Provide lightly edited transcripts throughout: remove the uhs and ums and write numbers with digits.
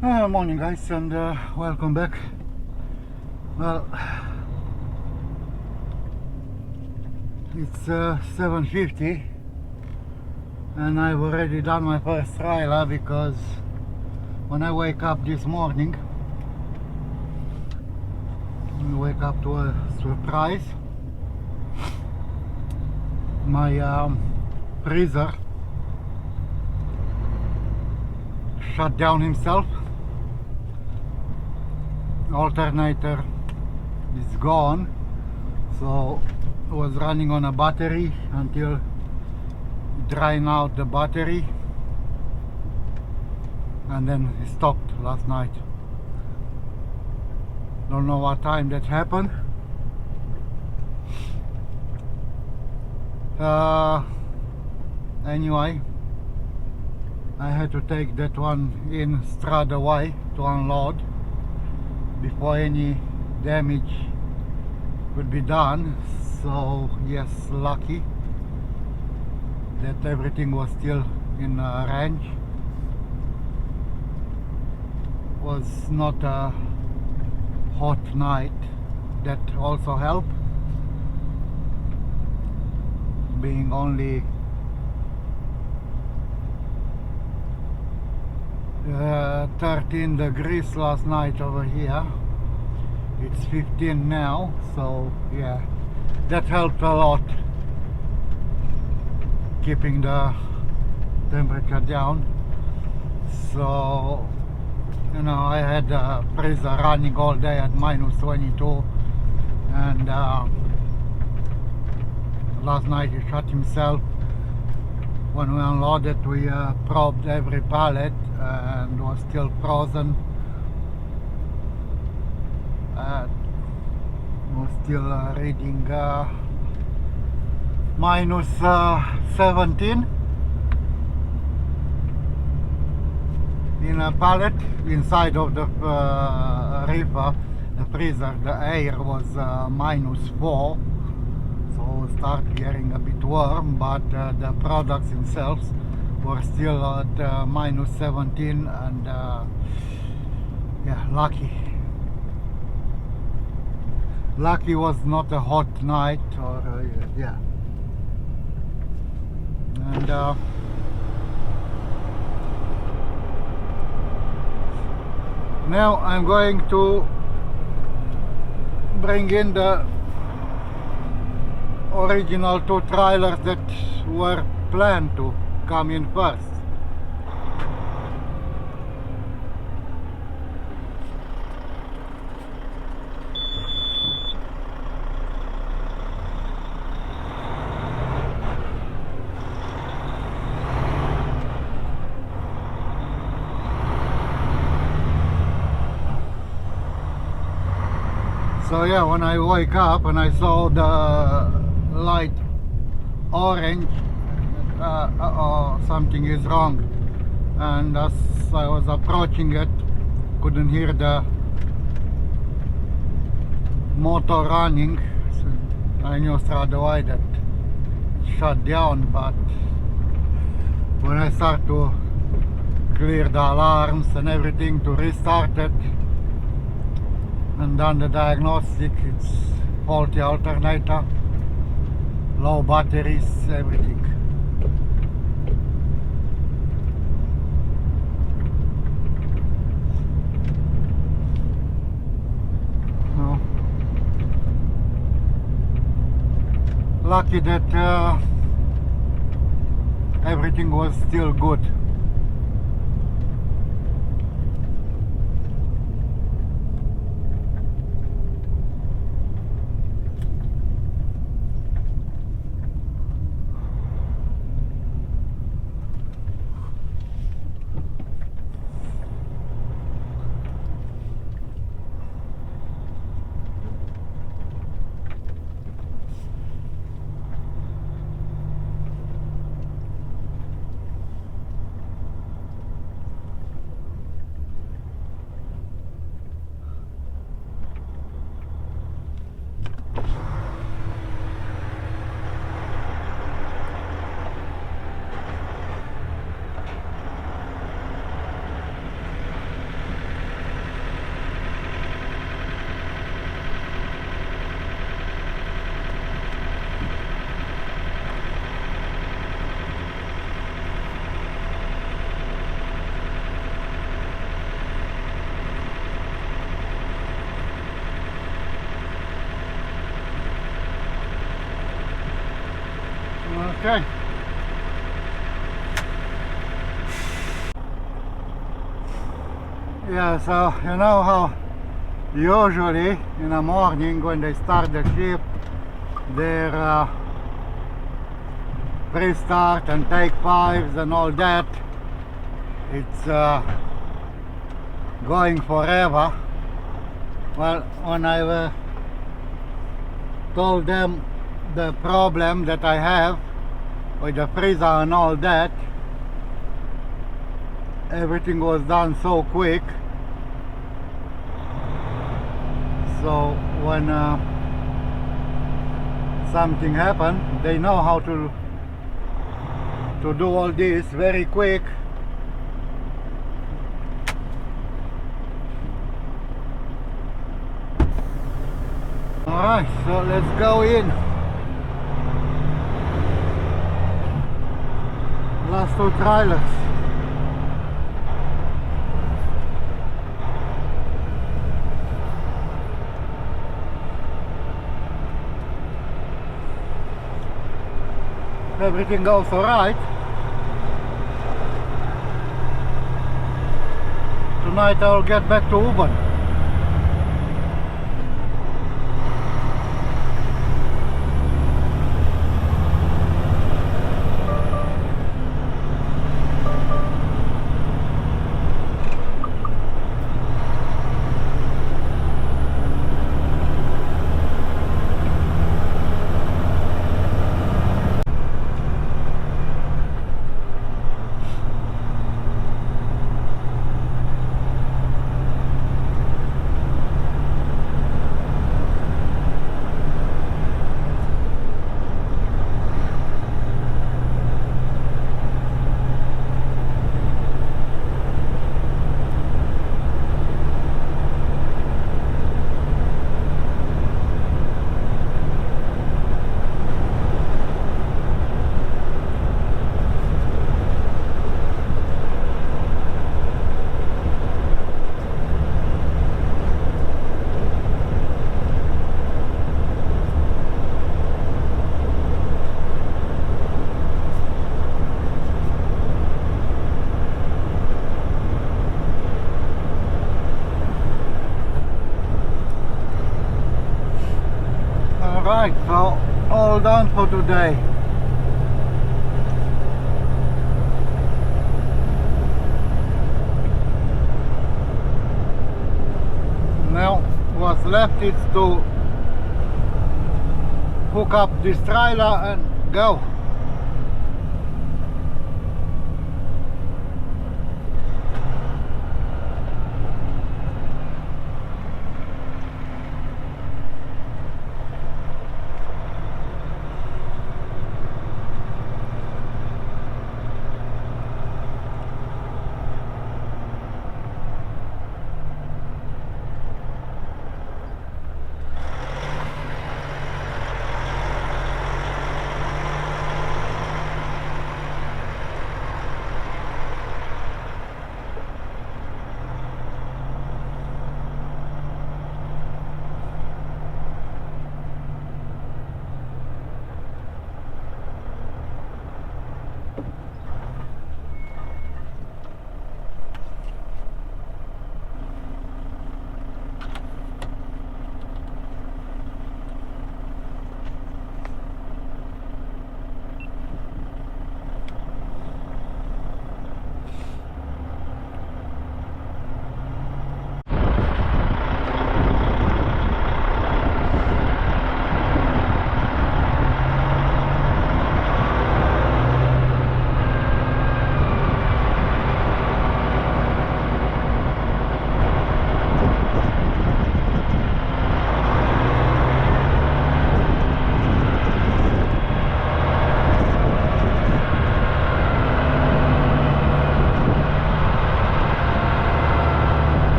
Morning guys, and welcome back. Well, it's 7:50 and I've already done my first trial because when I wake up this morning I wake up to a surprise. My freezer shut down himself. Alternator is gone, so I was running on a battery until drying out the battery, and then it stopped last night. Don't know what time that happened. Anyway, I had to take that one in straight away to unload before any damage could be done. So yes, lucky that everything was still in range. Was not a hot night, that also helped, being only 13 degrees last night over here. It's 15 now, so yeah, that helped a lot, keeping the temperature down. So, you know, I had the freezer running all day at minus 22, and last night he shut himself. When we unloaded, we probed every pallet and was still frozen. Was still reading minus 17 in a pallet inside of the reefer. The freezer, the air was minus 4, so start getting a bit warm, but the products themselves were still at minus 17, and yeah, lucky was not a hot night, or yeah. And now I'm going to bring in the original 2 trailers that were planned to come in first. So yeah, when I woke up and I saw the light orange, something is wrong. And as I was approaching it, couldn't hear the motor running, so I knew straight away that it shut down. But when I start to clear the alarms and everything to restart it, and done the diagnostic, it's faulty alternator, low batteries, everything. No. Lucky that everything was still good. Okay. Yeah, so you know how usually in the morning when they start the ship, they restart and take fives and all that. It's going forever. Well, when I told them the problem that I have with the freezer and all that, everything was done so quick. So when something happened, they know how to do all this very quick. Alright, so let's go in. Last two trailers. Everything goes alright. Tonight I'll get back to Uban. Alright, so all done for today. Now what's left is to hook up this trailer and go.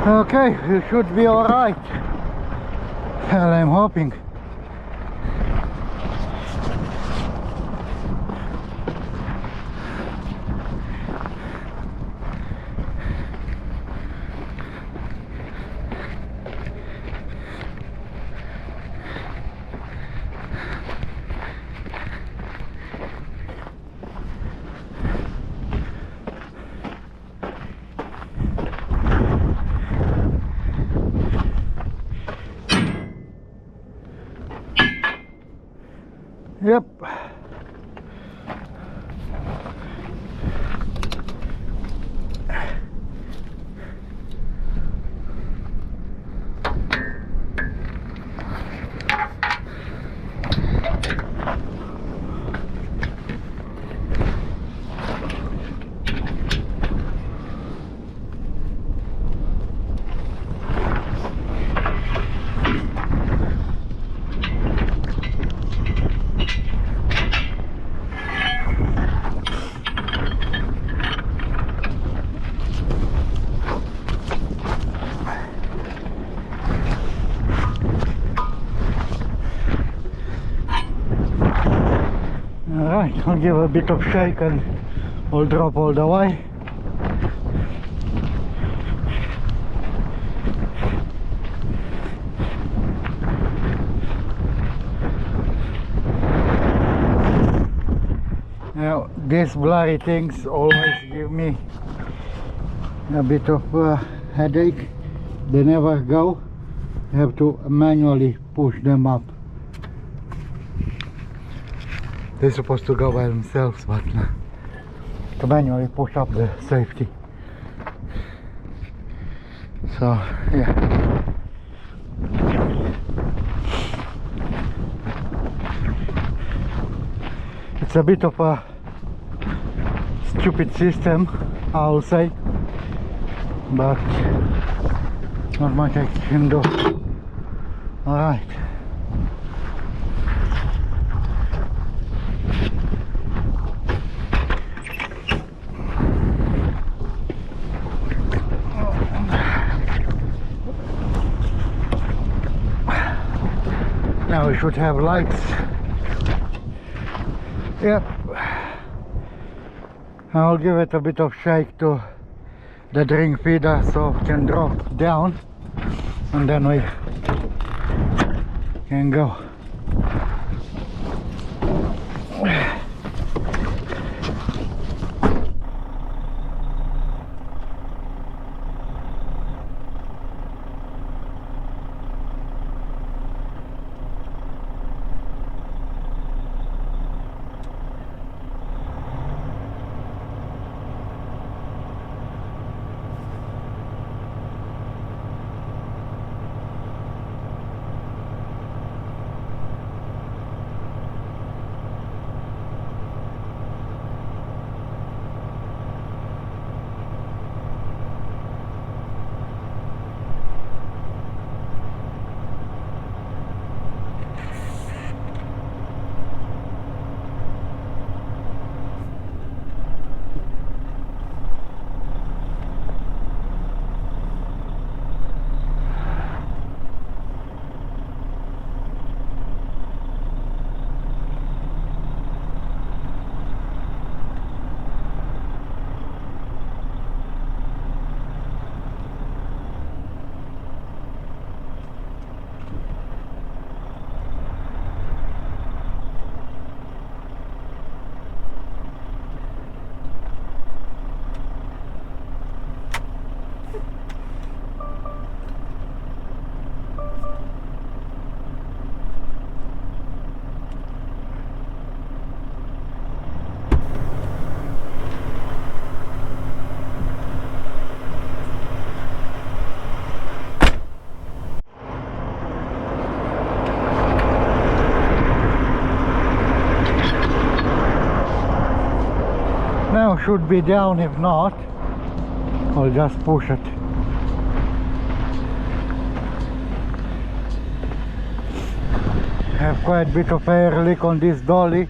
Okay, we should be alright. Well, I'm hoping. Yep. Alright, I'll give a bit of shake and I'll drop all the way. Now, these blurry things always give me a bit of headache. They never go. You have to manually push them up. They're supposed to go by themselves, but to manually push up the safety. So, yeah. It's a bit of a stupid system, I will say, but not much I can do. Alright. Now we should have lights. Yep. I'll give it a bit of shake to the drink feeder so it can drop down and then we can go. Now should be down, if not I'll just push it. Have quite a bit of air leak on this dolly,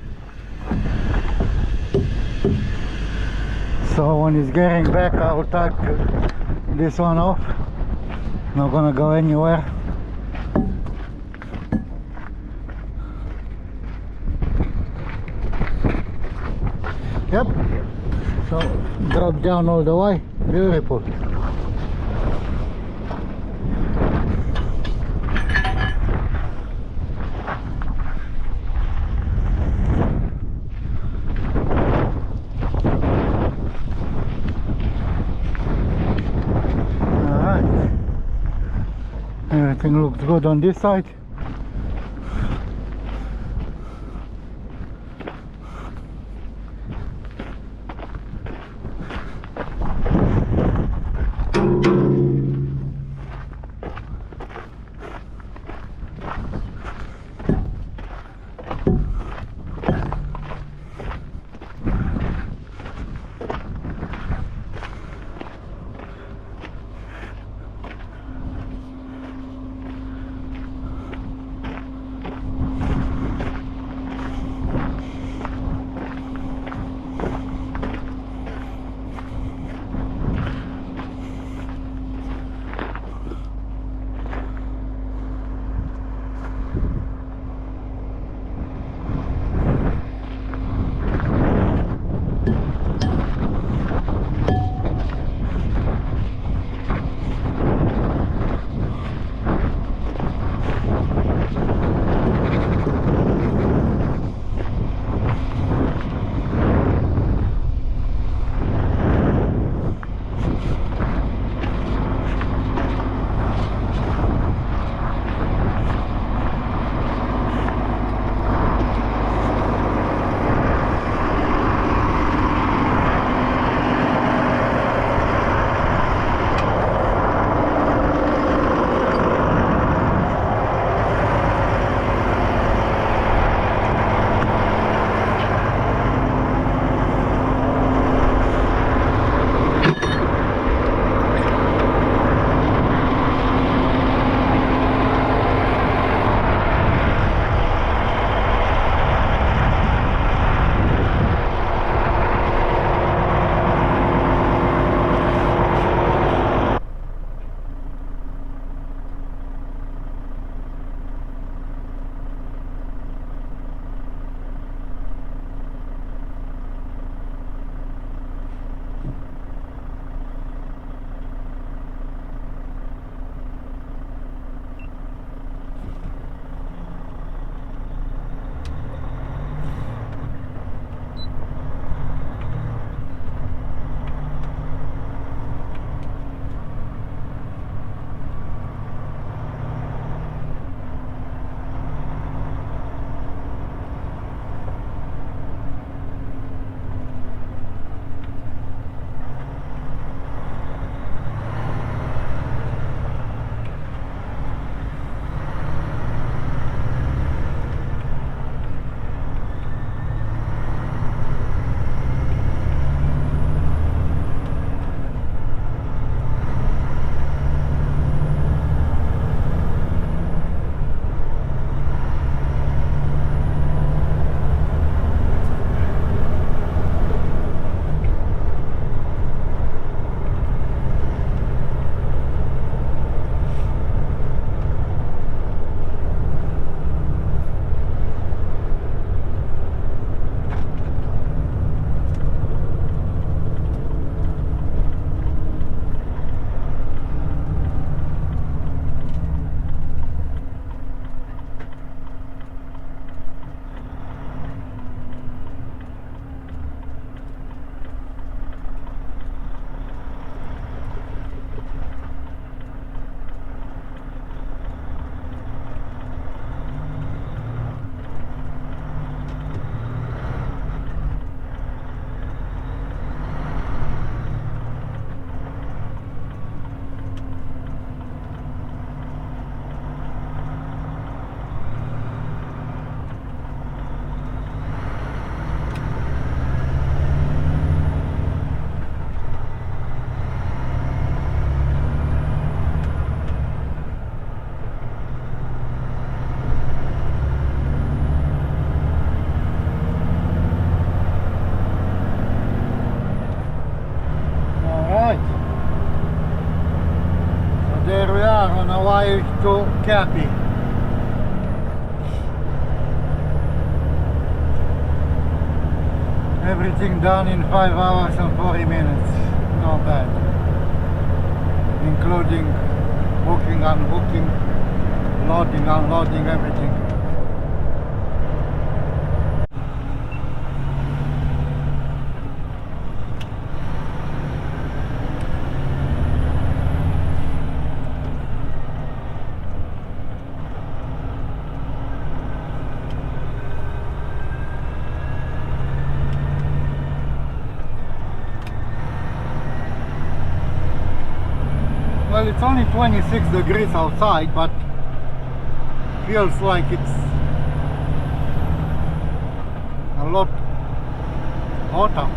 so when it's getting back I'll take this one off not gonna go anywhere. Yep, so drop down all the way, beautiful. Alright, everything looks good on this side. there we are on our way to Cappy. Everything done in 5 hours and 40 minutes. Not bad. Including booking, unbooking, loading, unloading, everything. Well, it's only 26 degrees outside, but feels like it's a lot hotter.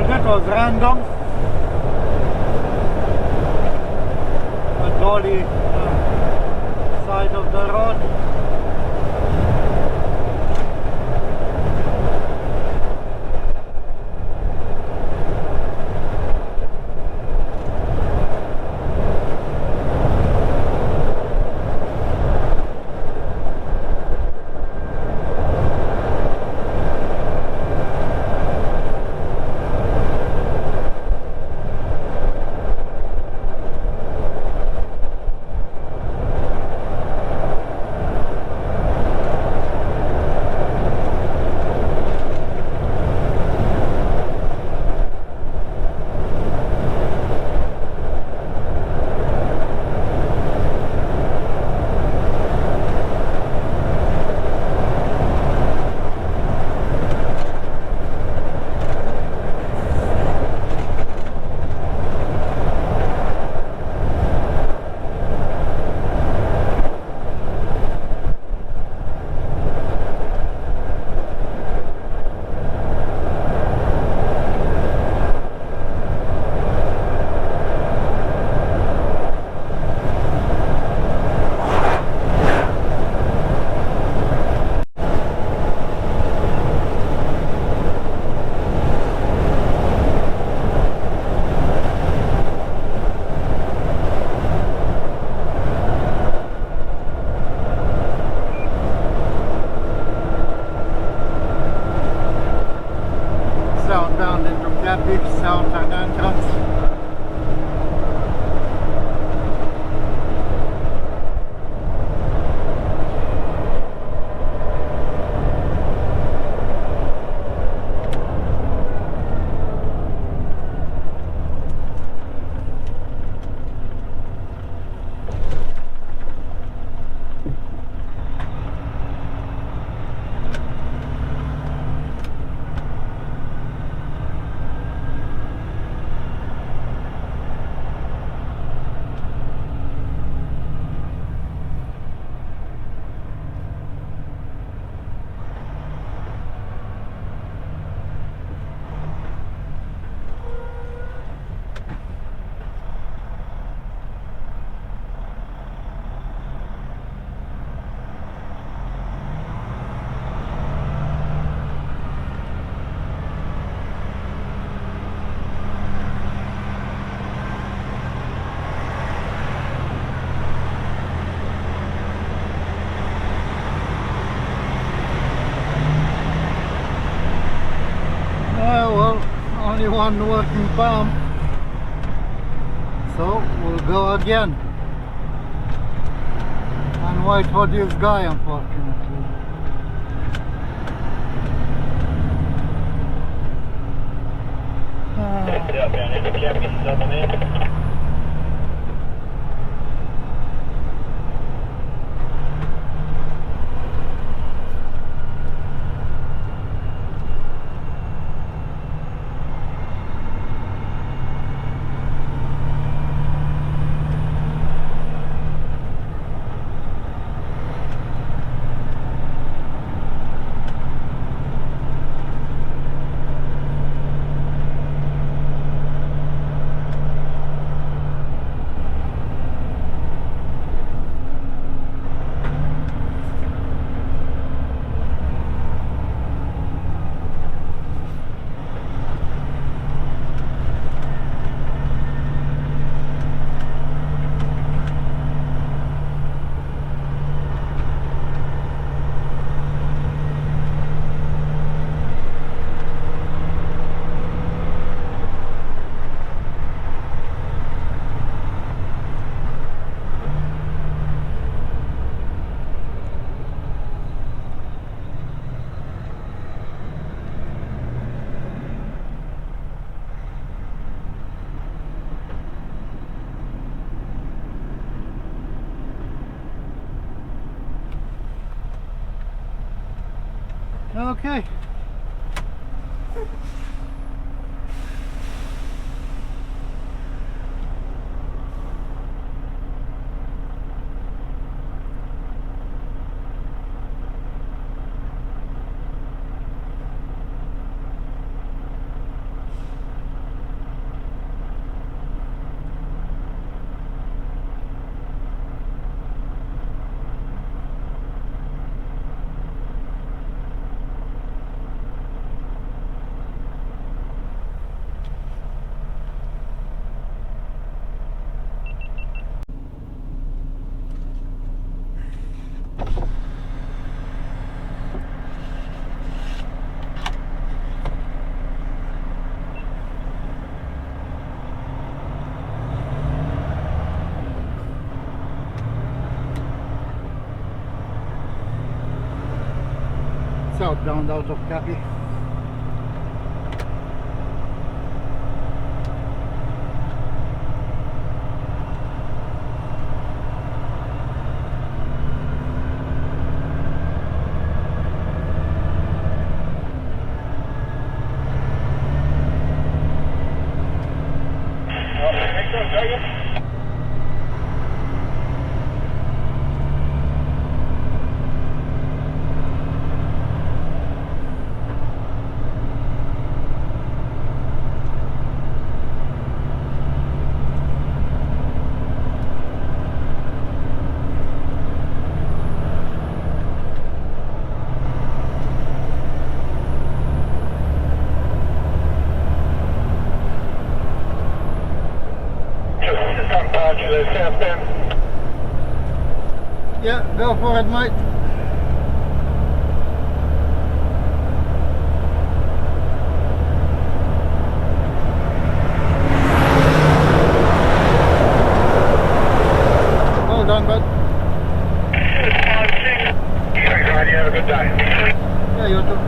That was random. A dolly side of the road. one working pump, so we'll go again and wait for this guy, unfortunately. Yeah, man, if you can't get something in. Okay. Southbound out of copy. Yeah, go for it, mate. Well done, bud. You have a good day. Yeah, you too.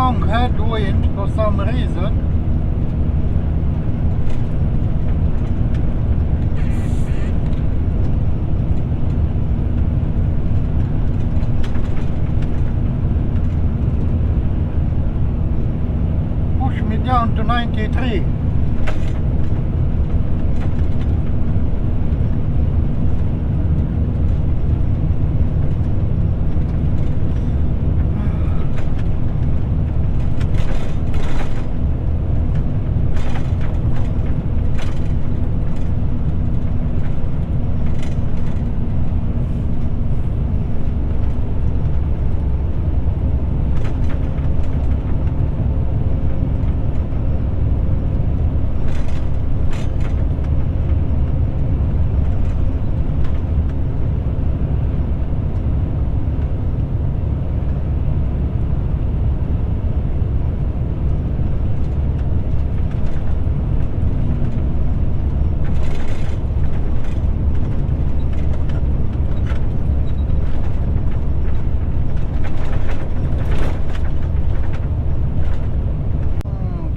strong headwind for some reason. Push me down to 93.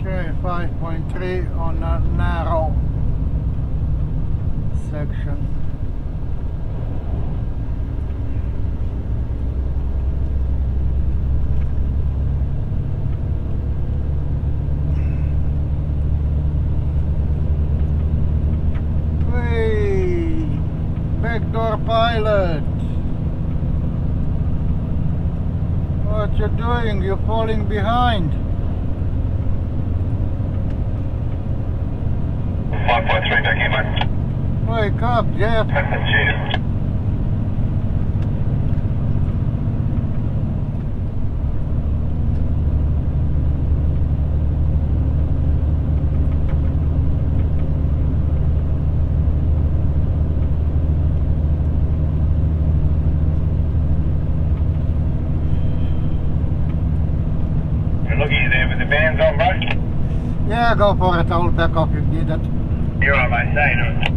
Okay, 5.3 on a narrow section. Hey, backdoor pilot. What you doing? You're falling behind. 5.3 back in, mate. Wake up, Jeff. Cheers. You're looking there with the bands on, bro? Yeah, go for it. I'll back off if needed. You're right, mate. Saying it.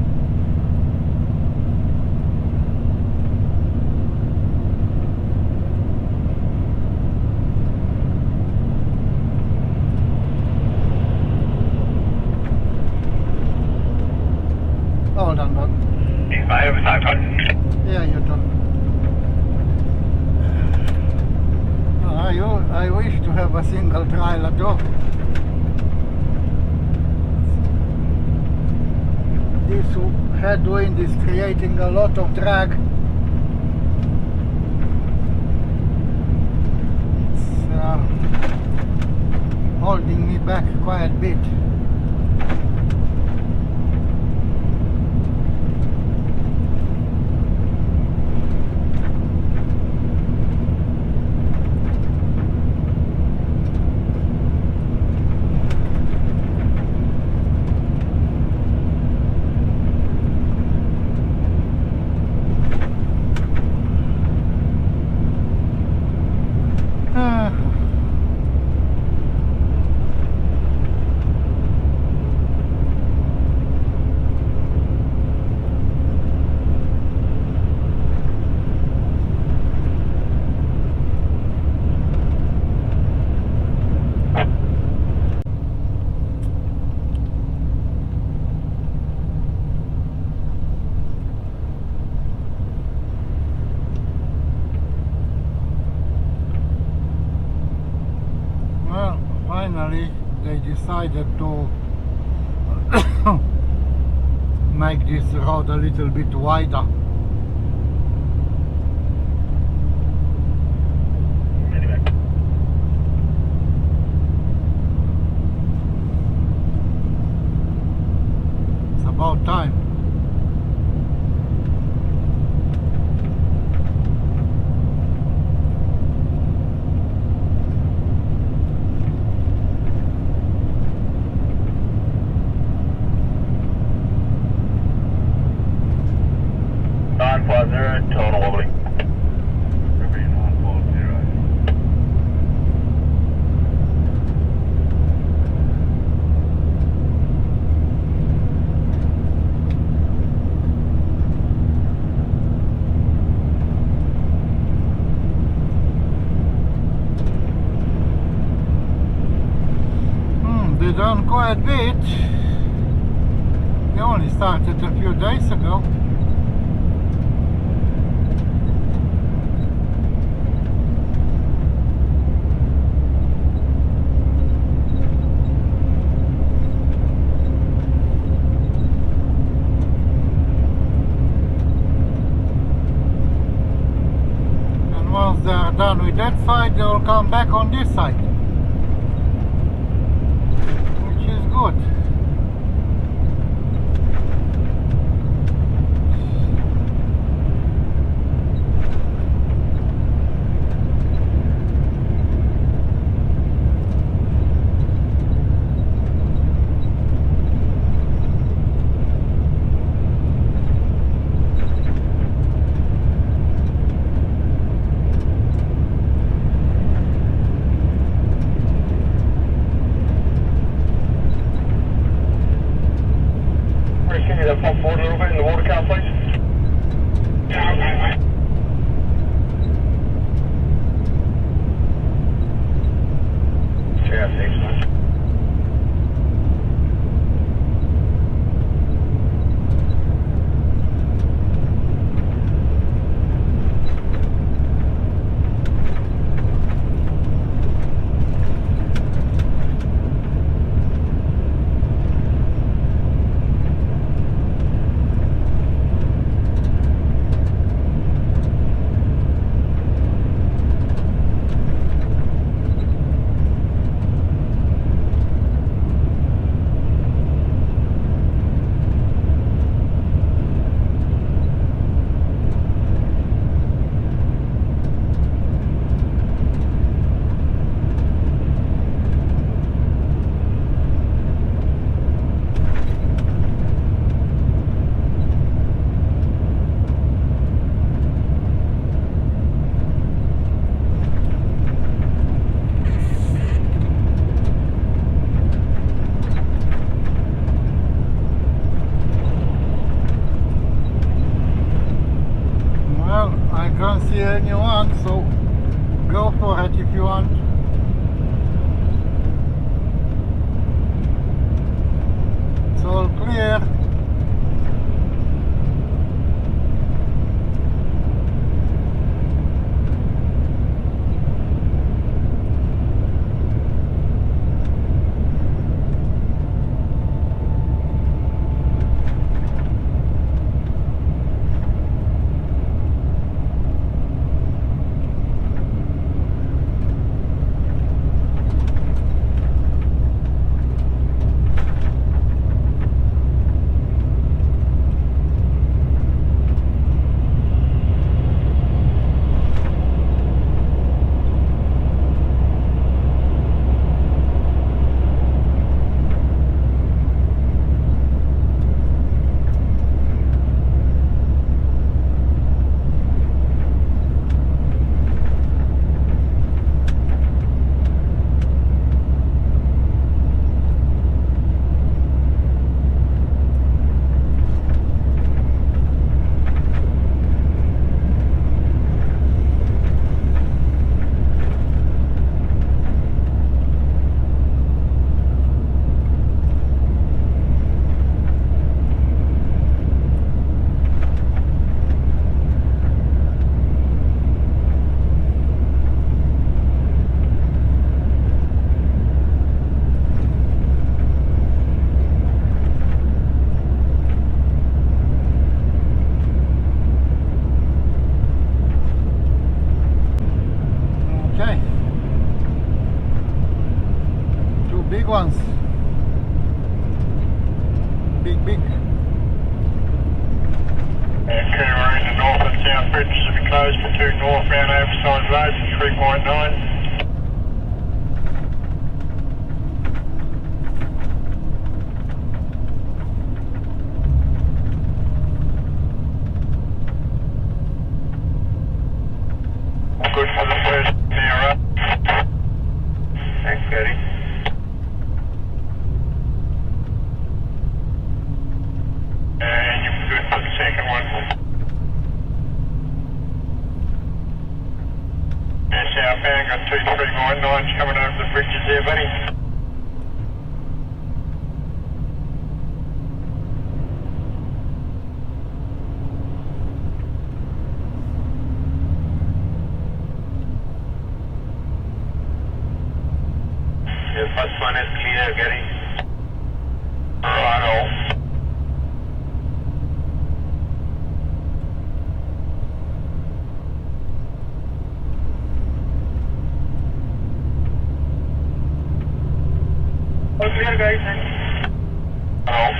Hold on, bud. Yes, mate. Oversight, bud. Yeah, you do. I wish to have a single trailer too. This headwind is creating a lot of drag. It's holding me back quite a bit. Well, finally they decided to make this road a little bit wider. It's about time. You've done quite a bit. You only started a few days ago. And once they are done with that side, they will come back on this side, which is good. Can you pump forward a little bit in the water car, please? Yeah, okay, mate. Yeah, thanks, mate. I can't see anyone, so go for it if you want. It's all clear. Big ones. Big. Okay, we're in the north and south bridges to be closed for 2 northbound oversized roads at 3.9. Good for the first near up. Thanks, Eddie. And you're good for the second one. Yeah, southbound got 2399s coming over the bridges there, buddy. clear, guys. Hello.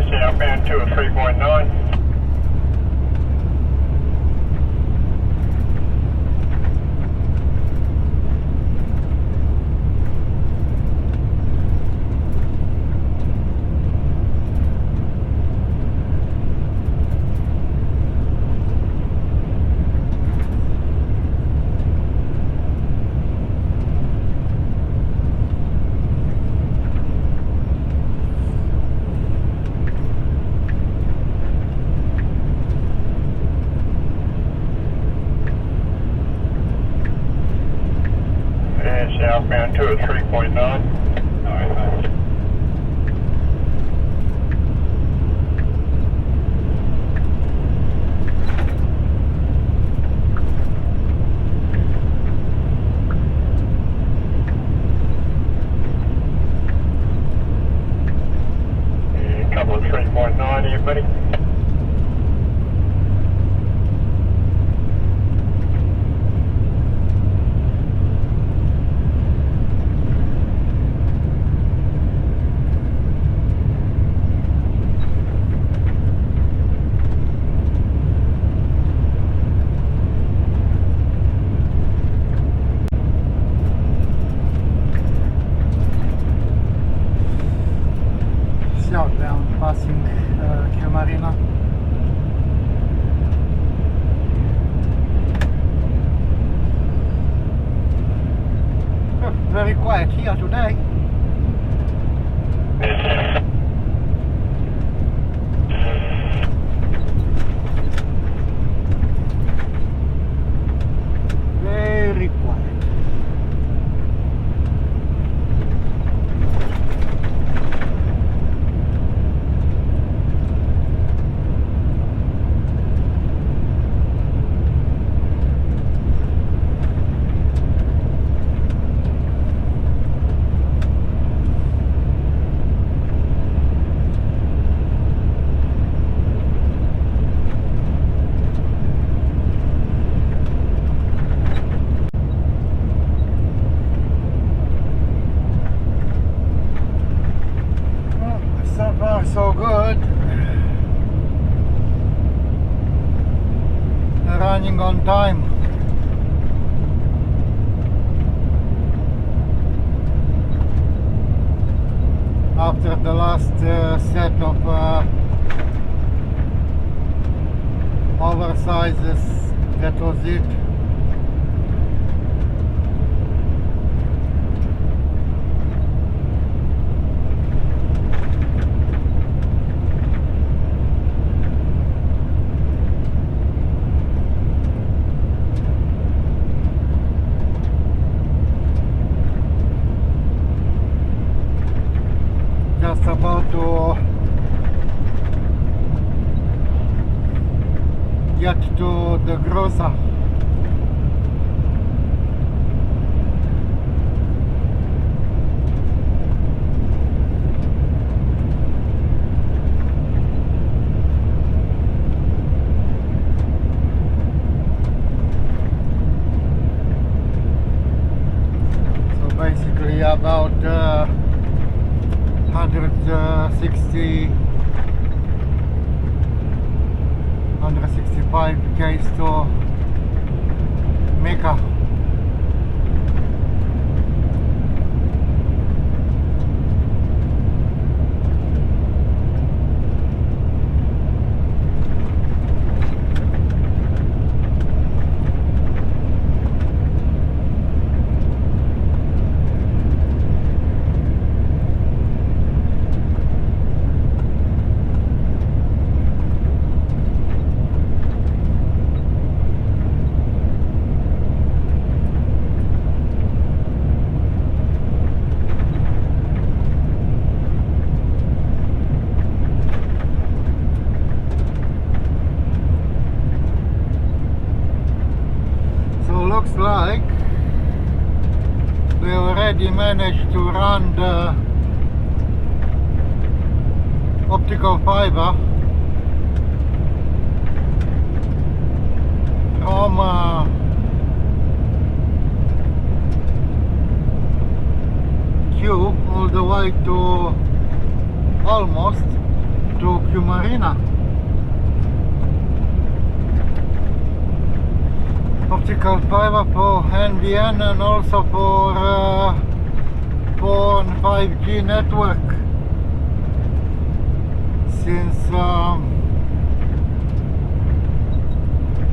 Southbound 203.9. Southbound 203.9. Alright, thanks. A couple of 3.9 here, buddy. Southbound passing Camarina. Very quiet here today. Very quiet. So far, so good. Running on time. After the last set of oversizes, that was it. just about to get to the grocer. So basically about 165 k's to Mecca. Looks like they already managed to run the optical fiber from Q all the way to almost to Q Marina. Optical fiber for NBN and also for 4 and 5G network, since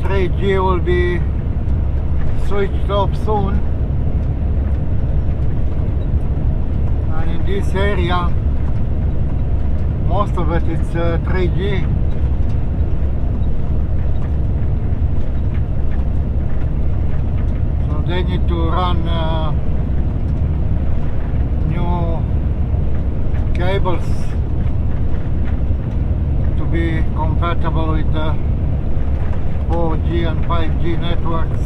3G will be switched off soon, and in this area most of it is 3G. They need to run new cables to be compatible with the 4G and 5G networks.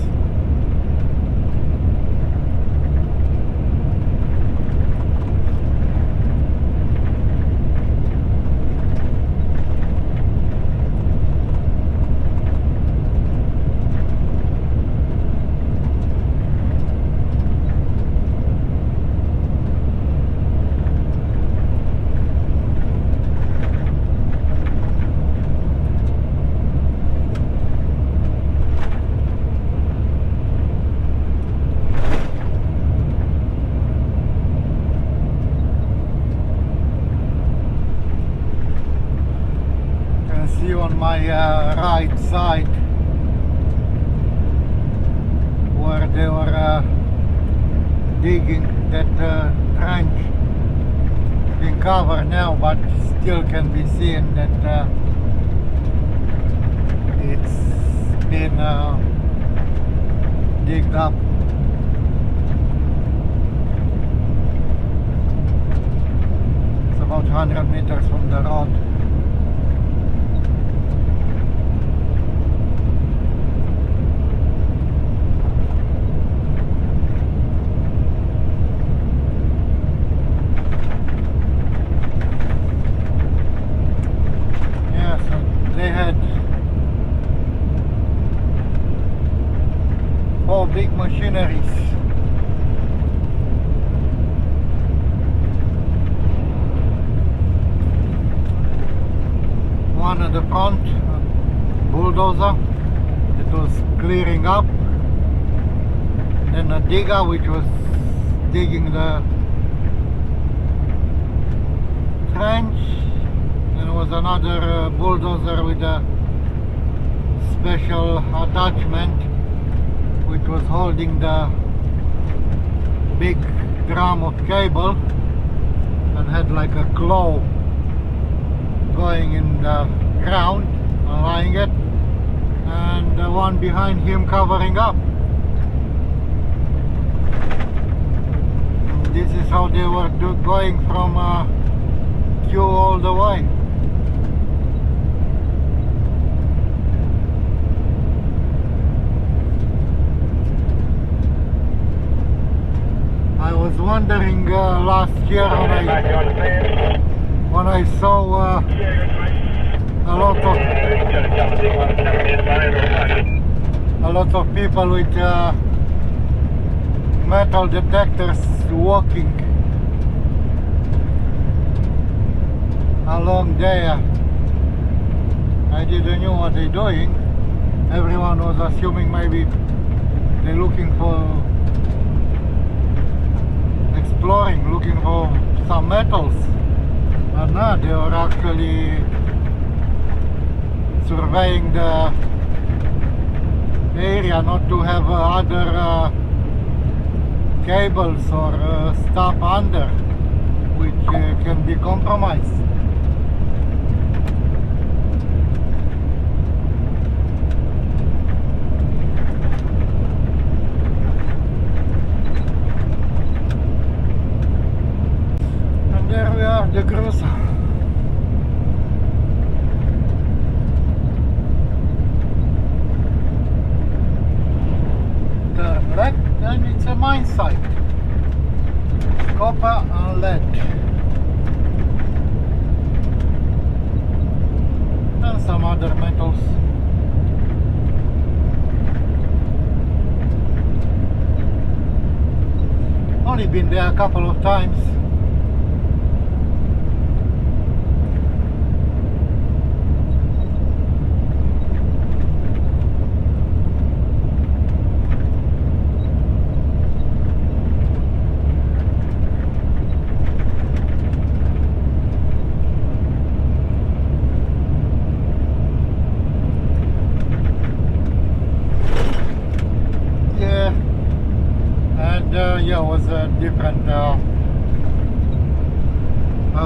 See on my right side where they were digging that trench, being covered now, but still can be seen that it's been digged up. It's about 100 meters from the road. They had 4 big machineries. One at the front, a bulldozer that was clearing up, then a digger which was digging the trench. There was another bulldozer with a special attachment which was holding the big drum of cable and had like a claw going in the ground, allowing it, and the one behind him covering up. This is how they were going from queue all the way. I was wondering last year when I saw a lot of people with metal detectors walking along there. I didn't know what they're doing. Everyone was assuming maybe they're looking for exploring, looking for some metals, but no, they were actually surveying the area not to have other cables or stuff under which can be compromised. And there we are, the cruiser. Turn left and it's a mine site. Copper and lead. And some other metals. Only been there a couple of times. Yeah, it was different. I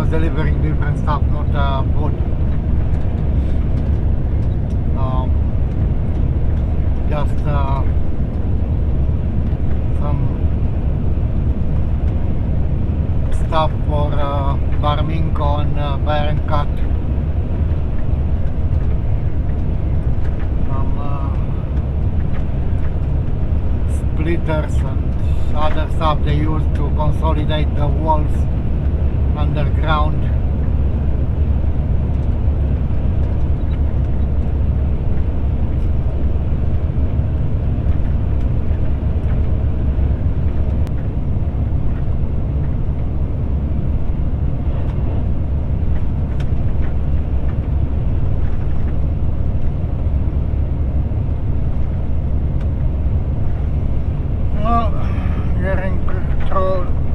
was delivering different stuff, not wood. Just some stuff for Barminco and Baron Cut. Some splitters and other stuff they use to consolidate the walls underground.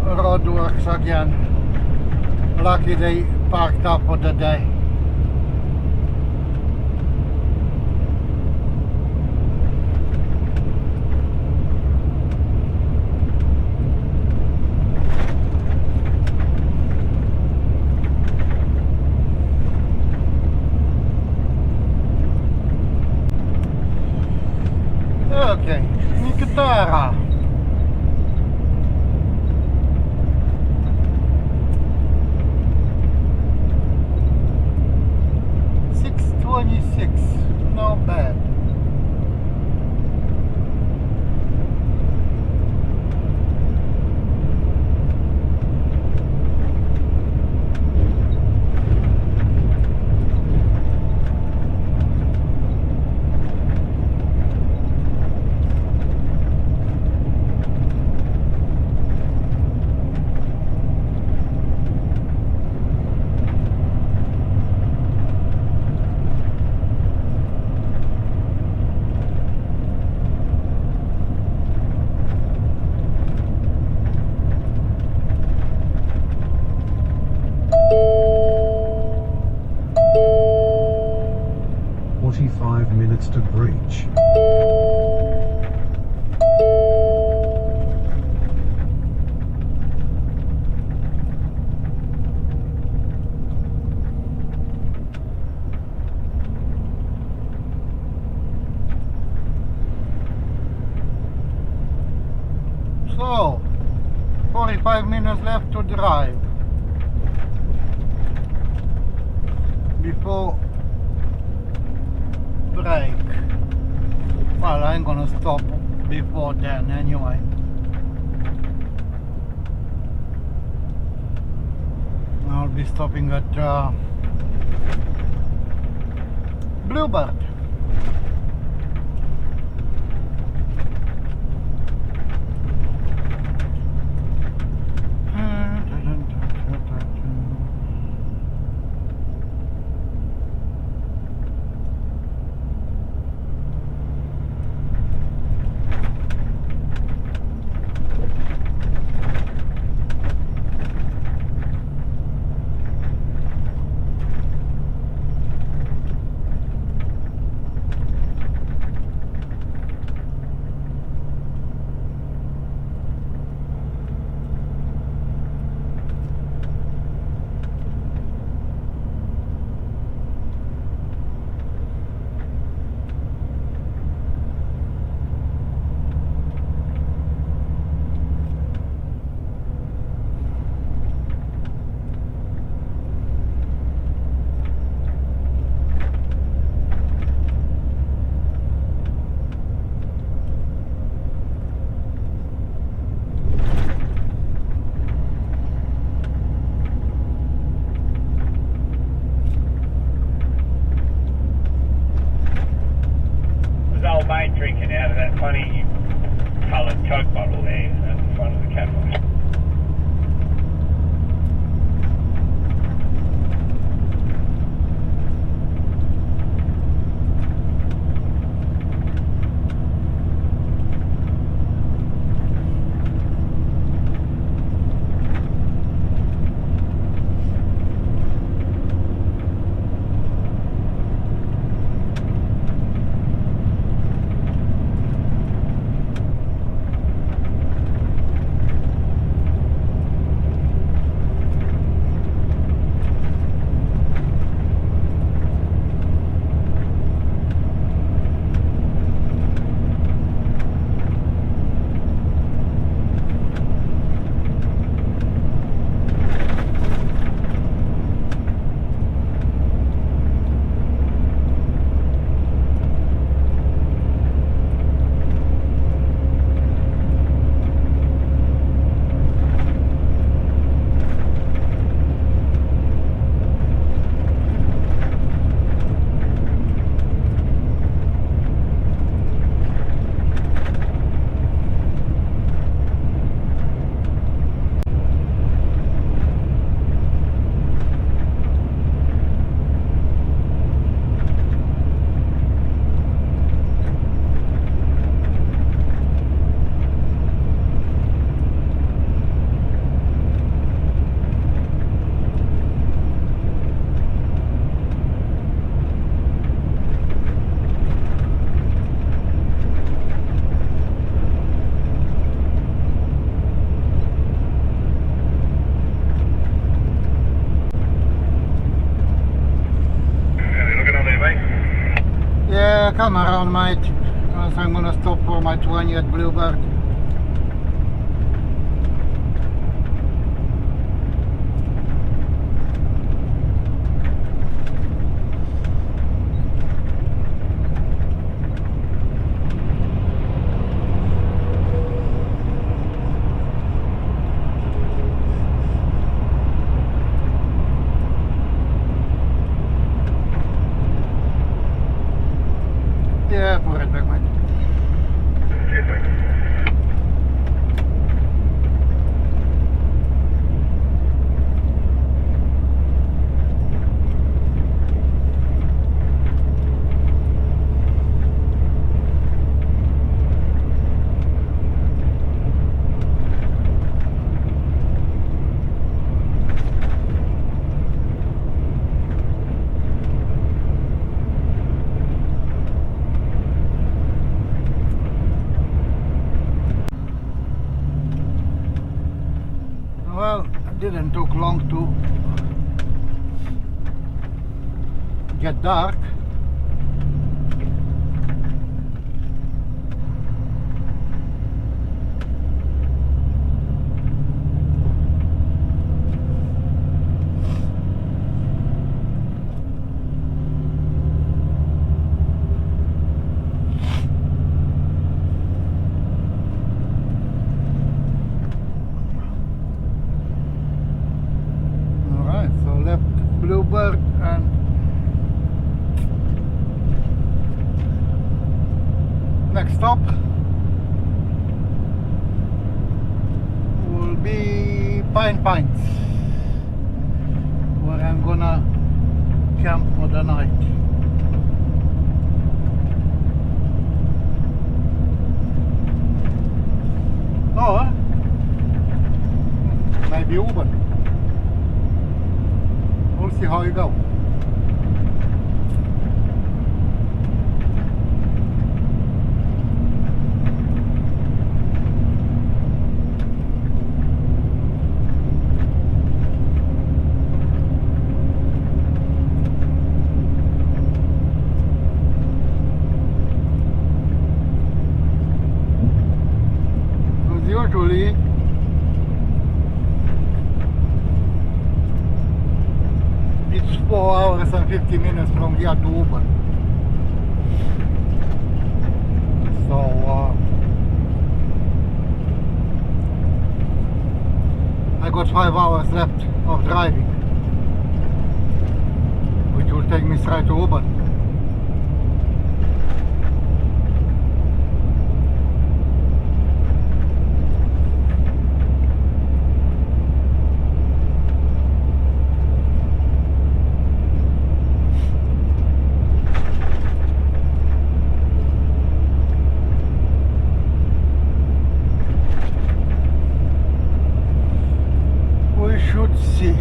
Roadworks again. Lucky they parked up for the day. Okay, Nicotera. 26, not bad. To breach. So, 45 minutes left to drive. for break. Well, I ain't gonna stop before then anyway. I'll be stopping at Bluebird. Old mate drinking out of that funny coloured Coke bottle there at the front of the Cadillac. Yeah, come around, mate. Because I'm gonna stop for my 20 at Bluebird. Yeah, put it back, mate. Cheers, mate. Well, it didn't took long to get dark. Perth, and next stop will be Pines, where I'm gonna camp for the night. Or maybe Uber. We'll see how you go. Usually it's 4 hours and 50 minutes from here to Uber. So I got 5 hours left of driving, which will take me straight to Uber. Should see.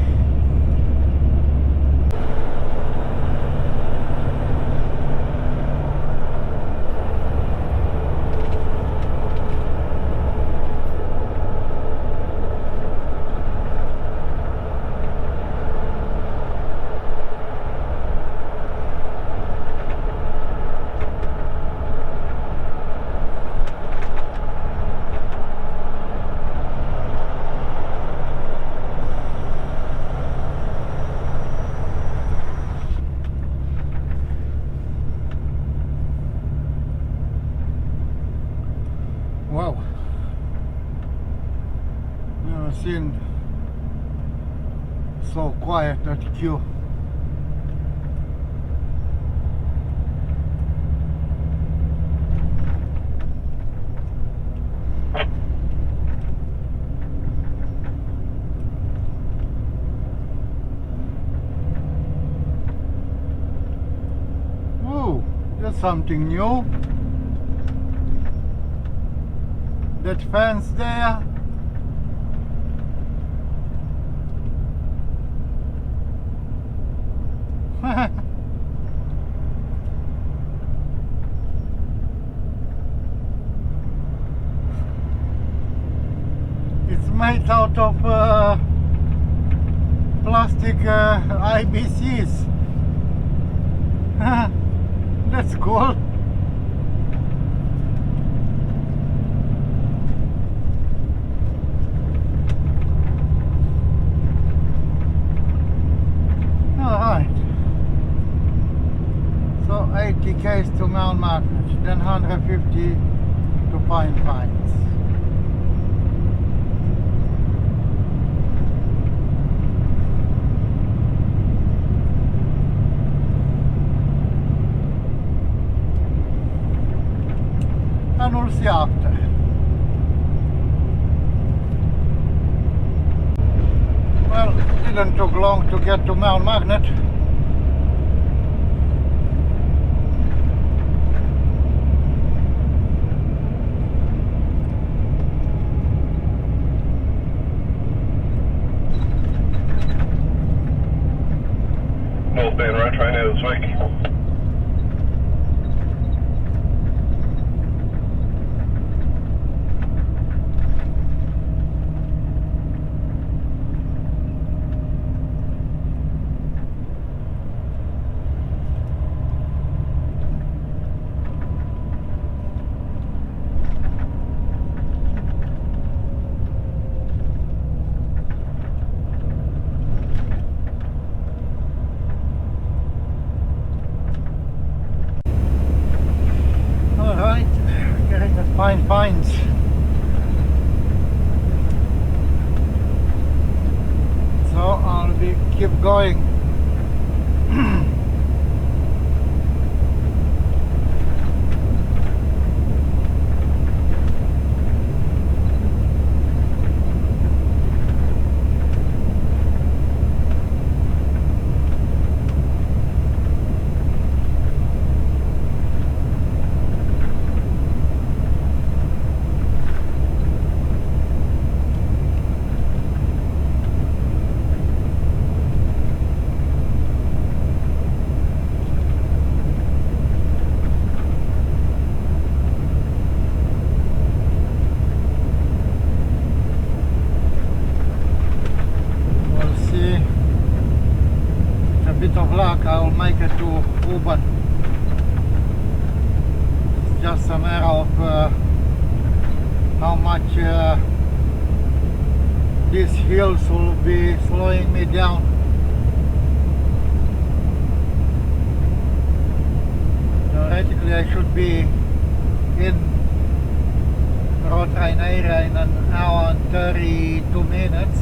Wow, never seen so quiet at queue. Oh, there's something new. That fence there. It's made out of plastic IBCs. That's cool. Alright, so 80 k's to Mount Magnet, then 150 to Pines. And we'll see after. Well, it didn't took long to get to Mount Magnet. Northbound right train out of this week. Pines. So I'll keep going Of luck, I will make it to Urban. It's just a matter of how much these hills will be slowing me down. Theoretically, I should be in road train area in an hour and 32 minutes,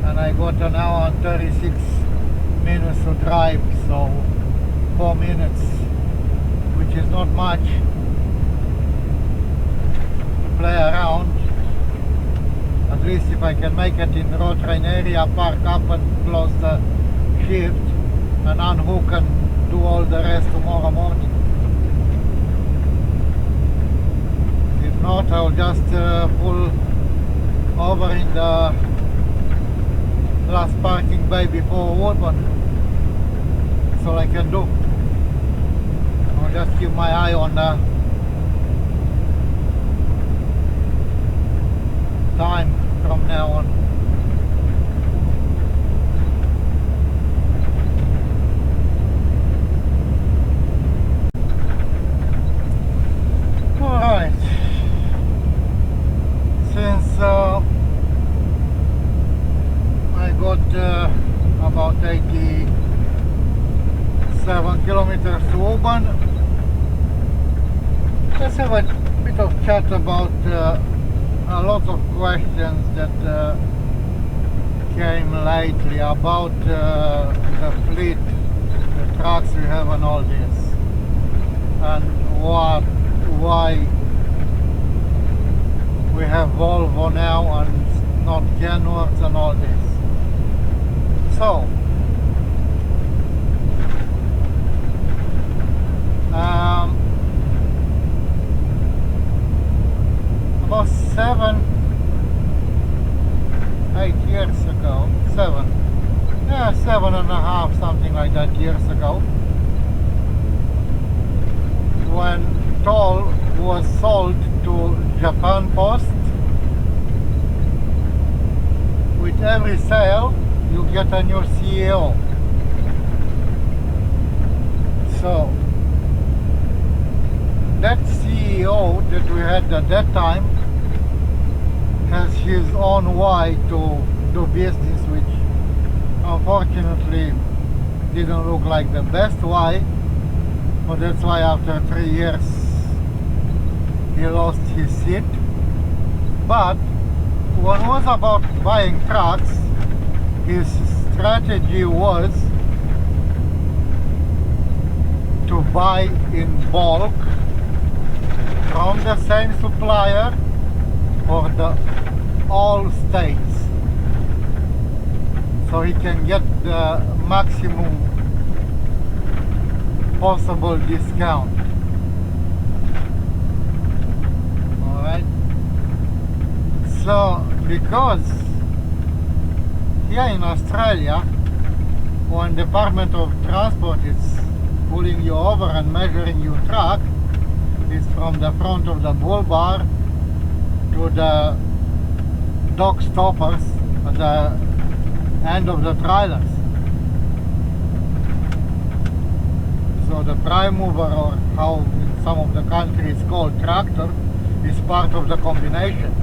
and I got an hour and 36 minutes to drive, so 4 minutes, which is not much to play around. At least if I can make it in road train area, park up and close the shift and unhook and do all the rest tomorrow morning. If not, I'll just pull over in the last parking bay before Woodburn. That's all I can do. I'll just keep my eye on the time from now on. Alright. Since I got about 87 kilometers to Urban, let's have a bit of chat about a lot of questions that came lately about the fleet, the trucks we have and all this, and why we have Volvo now and not Kenworths and all this. So about 7-8 years ago, 7.5, something like that, years ago, when Toll was sold to Japan Post, with every sale you get a new CEO. So that CEO that we had at that time has his own way to do business, which unfortunately didn't look like the best way, but that's why after 3 years he lost his seat. But when it was about buying trucks, his strategy was to buy in bulk from the same supplier for the all states, so he can get the maximum possible discount. Alright, so because here in Australia, when Department of Transport is pulling you over and measuring your truck, it's from the front of the bull bar to the dock stoppers at the end of the trailers. So the prime mover, or how in some of the countries called tractor, is part of the combination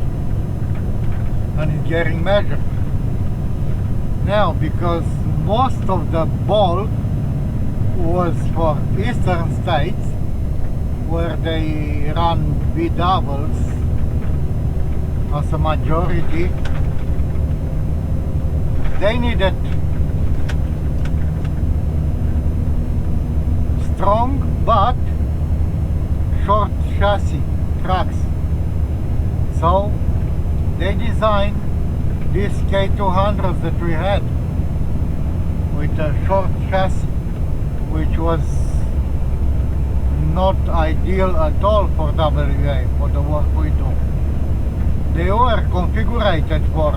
and is getting measured. Now, because most of the bulk was for eastern states where they run B doubles as a majority, they needed these K200s that we had with a short chassis, which was not ideal at all for WA, for the work we do. They were configured for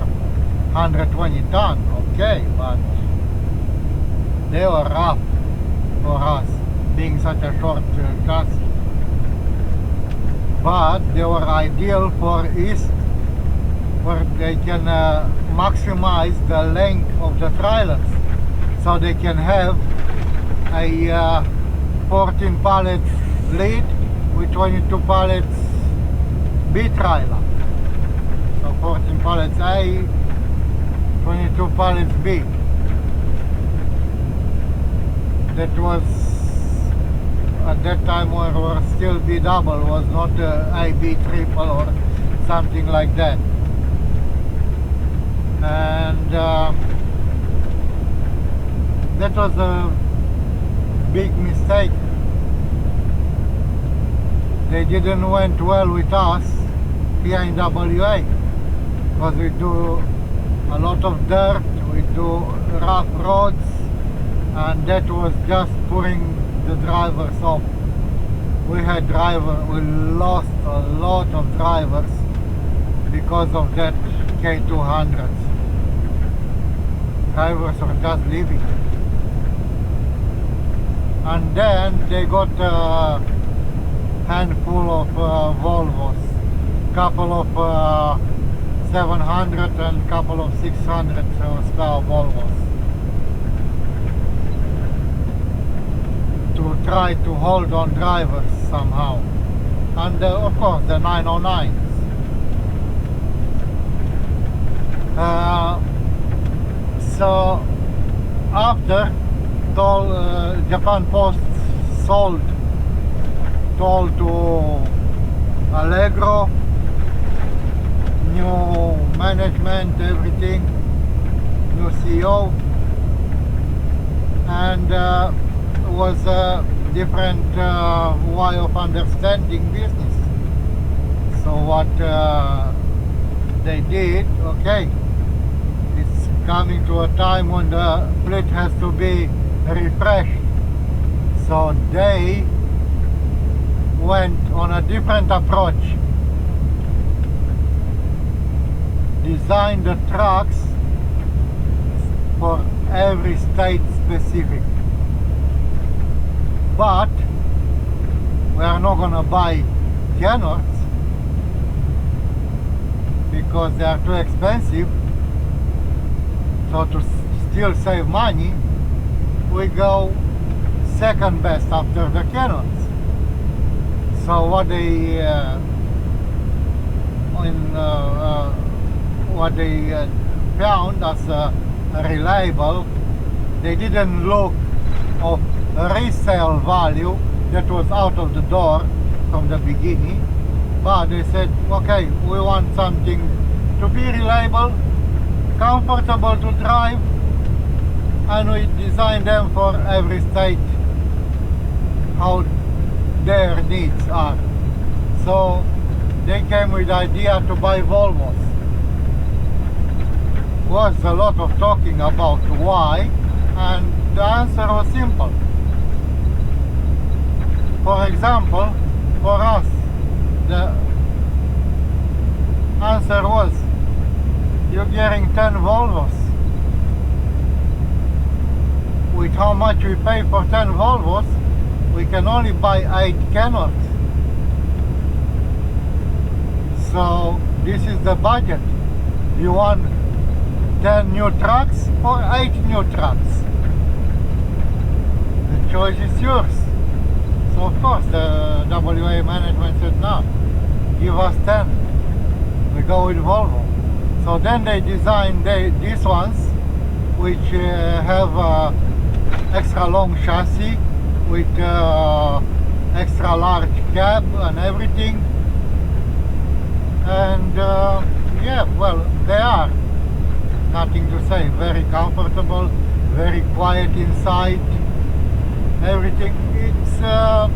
120 ton, okay, but they were rough for us, being such a short chassis. But they were ideal for east, where they can maximize the length of the trailers, so they can have a 14 pallets lead with 22 pallets B trailer. So 14 pallets A, 22 pallets B. That was at that time when we were still B double, was not AB triple or something like that. And that was a big mistake. They didn't went well with us here in WA, because we do a lot of dirt, we do rough roads, and that was just putting the drivers off. We lost a lot of drivers because of that K200s. Drivers are just leaving. And then they got a handful of Volvos, couple of 700 and couple of 600 horsepower Volvos, to try to hold on drivers somehow. And of course the 909s. So after Japan Post sold Toll to Allegro, new management, everything, new CEO, and was a different way of understanding business. So what they did, okay, it's coming to a time when the fleet has to be refreshed. So they went on a different approach. Designed the trucks for every state specific. But we are not gonna buy Kenworths because they are too expensive. So to still save money, we go second best after the Kenworths. So what they found as reliable, they didn't look of resale value that was out of the door from the beginning, but they said, okay, we want something to be reliable, comfortable to drive, and we design them for every state how their needs are. So they came with the idea to buy Volvos. Was a lot of talking about why, and the answer was simple. For example, for us, the answer was, you're getting 10 Volvos. With how much we pay for 10 Volvos, we can only buy 8 Kenworths. So this is the budget. You want 10 new trucks or 8 new trucks? The choice is yours. So of course the WA management said, no, give us 10. We go with Volvo. So then they designed these ones, which have extra long chassis with extra large cab and everything. And yeah, well, they are, nothing to say, very comfortable, very quiet inside, everything. It's a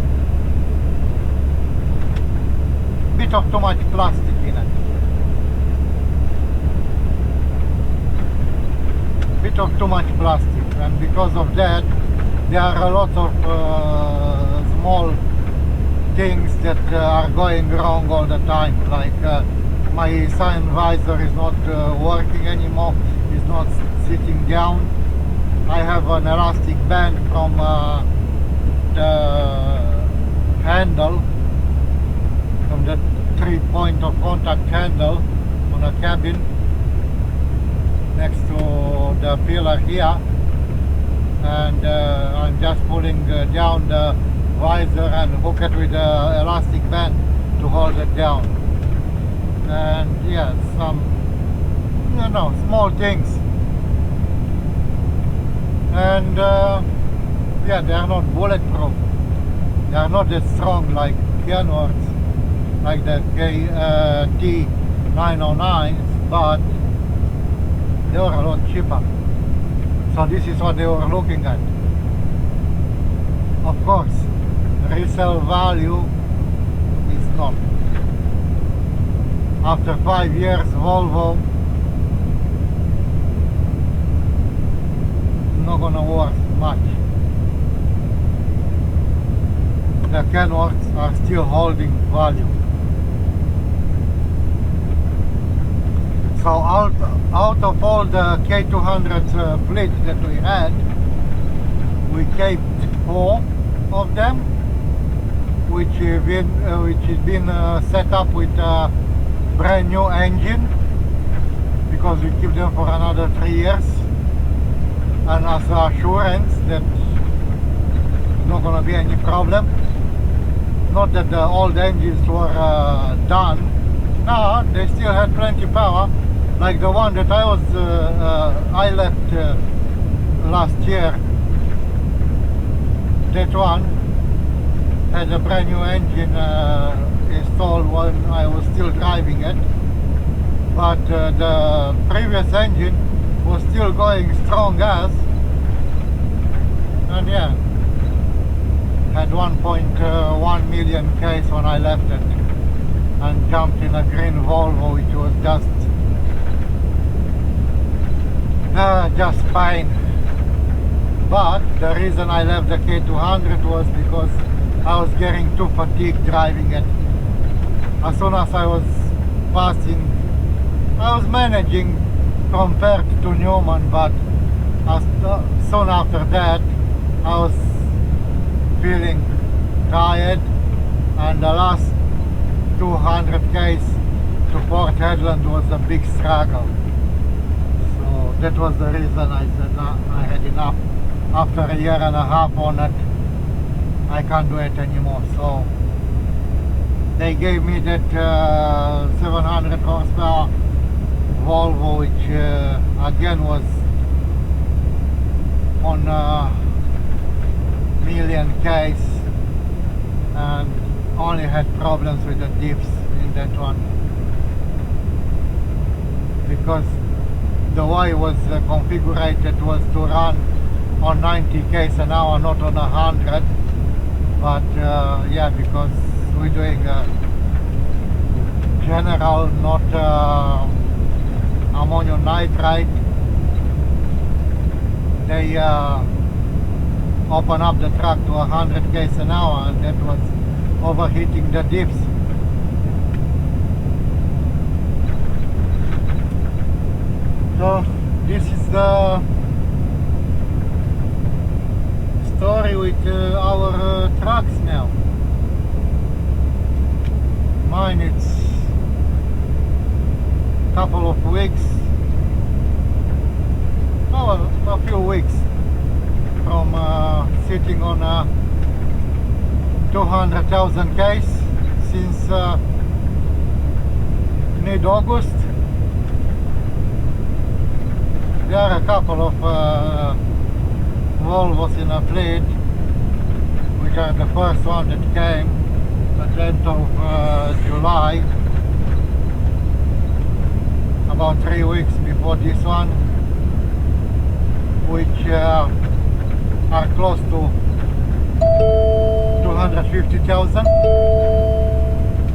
bit of too much plastic in it. bit of too much plastic, and because of that there are a lot of small things that are going wrong all the time, like my sun visor is not working anymore, it's not sitting down. I have an elastic band from the handle, from the 3-point of contact handle on a cabin next to the pillar here, and I'm just pulling down the visor and hook it with the elastic band to hold it down. And yeah, some, you know, small things. And yeah, they are not bulletproof. They are not as strong like Kenworths, like the T909s, but they were a lot cheaper. So this is what they were looking at. Of course, resale value is not. After 5 years, Volvo not gonna worth much. The Kenworths are still holding value. So out of all the K200 fleet that we had, we kept 4 of them, which has been set up with a brand new engine, because we keep them for another 3 years, and as assurance that there's not going to be any problem. Not that the old engines were done. No, they still had plenty power, like the one that I left last year. That one had a brand new engine installed when I was still driving it, but the previous engine was still going strong as, and yeah, had 1.1 million Ks when I left it, and jumped in a green Volvo, which was just fine. But the reason I left the K200 was because I was getting too fatigued driving it. As soon as I was passing, I was managing compared to Newman, but soon after that I was feeling tired, and the last 200 Ks to Port Hedland was a big struggle. So that was the reason I said, nah, I had enough. After a year and a half on it, I can't do it anymore. So they gave me that 700 horsepower Volvo, which again was on million Ks, and only had problems with the diffs in that one, because the way it was configured was to run on 90 Ks an hour, not on 100. But yeah, because we're doing general, not ammonium nitrate, they open up the truck to 100 Ks an hour, and that was overheating the diffs. So this is the story with our trucks now. Mine, it's a couple of weeks, a few weeks from sitting on 200,000 Ks since mid-August. There are a couple of Volvos in a fleet, which are the first one that came at the end of July, about 3 weeks before this one, which are close to 250,000.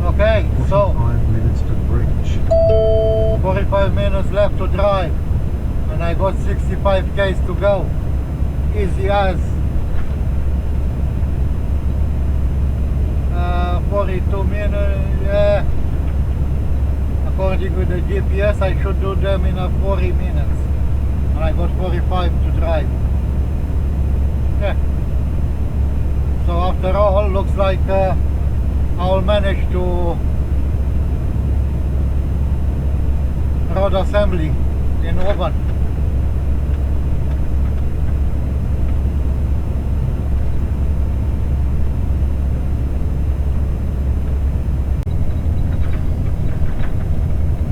Okay, so 45 minutes to bridge. 45 minutes left to drive. and I got 65 k's to go. Easy as. 42 minutes, yeah. According to the GPS, I should do them in 40 minutes. And I got 45 to drive. Yeah. So after all, looks like I'll manage to road assembly in Auburn.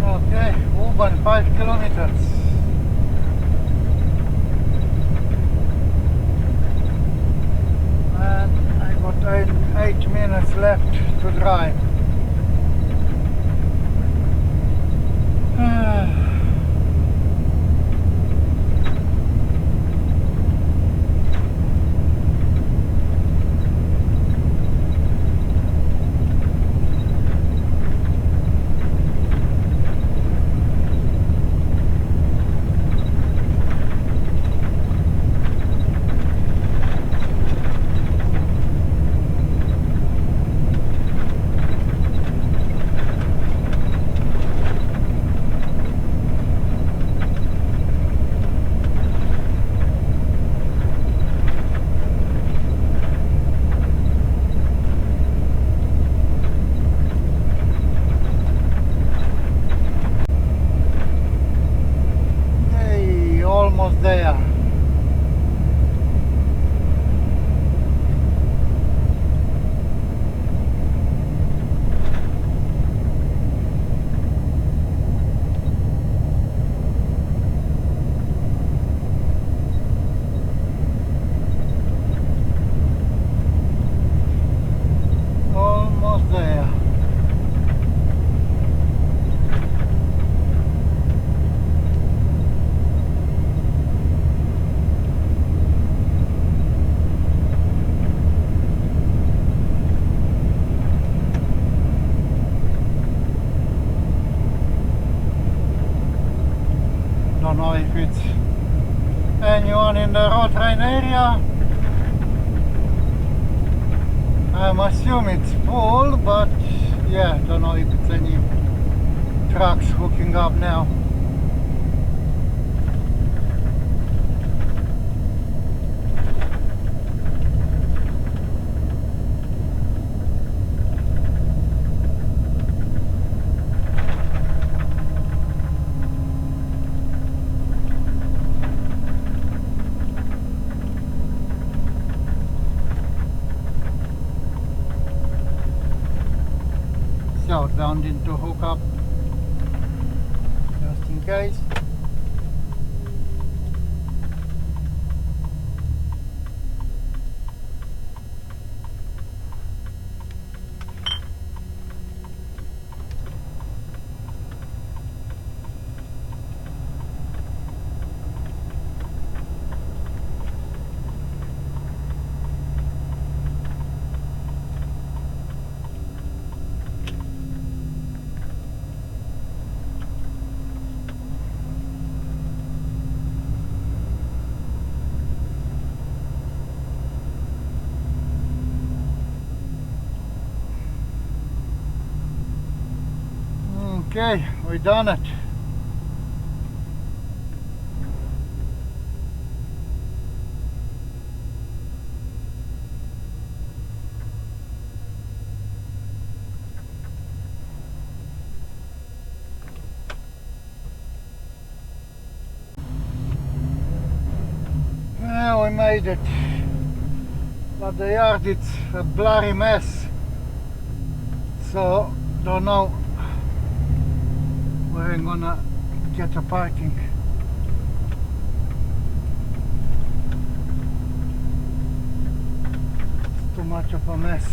Okay, Auburn, 5 kilometers. And I got 8 minutes left to drive. Almost there. Almost there. Don't know if it's anyone in the road train area. I'm assuming it's full, but yeah, don't know if it's any trucks hooking up now. Southbound into hookup, just in case. Okay, we done it. Yeah, we made it. But the yard, it's a bloody mess. So, don't know where I'm gonna get a parking. It's too much of a mess.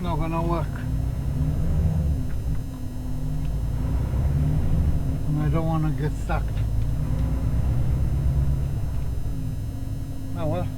not gonna work. And I don't wanna get stuck. Oh well.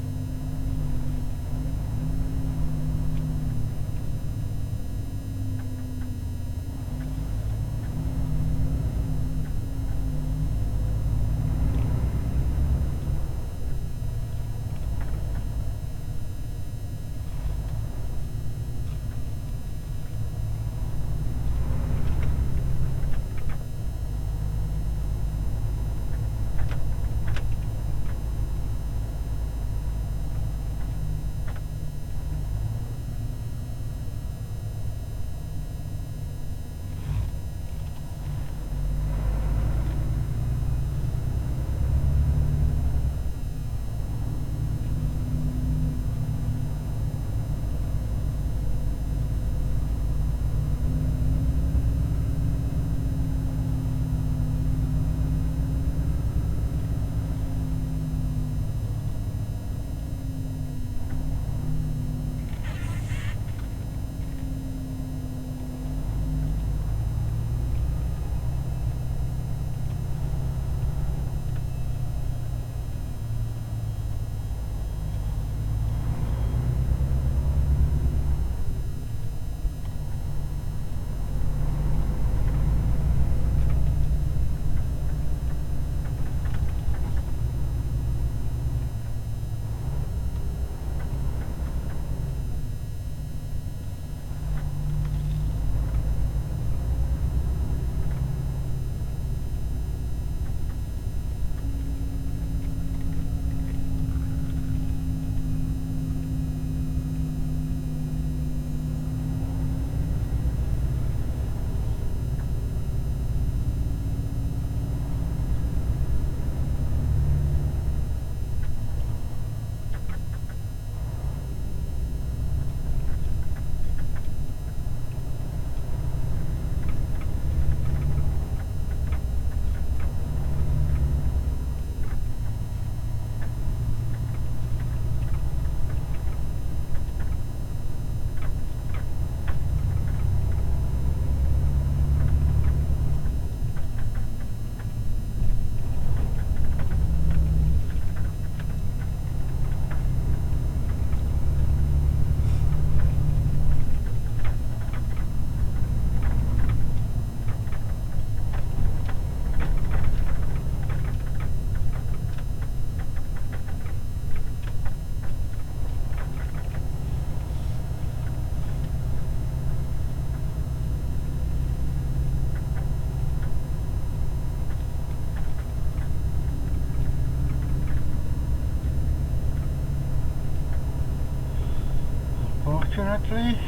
Fortunately,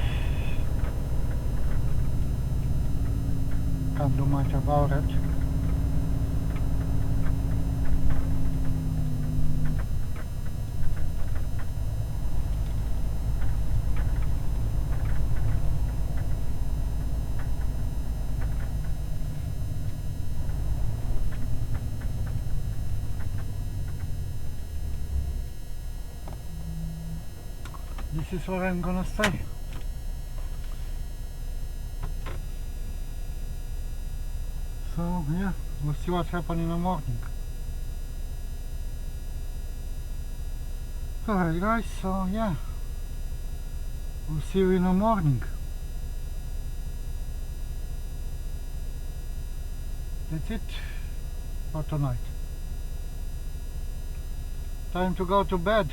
can't do much about it. This is where I'm gonna stay. So yeah, we'll see what happens in the morning. Alright guys, so yeah, we'll see you in the morning. That's it for tonight. Time to go to bed.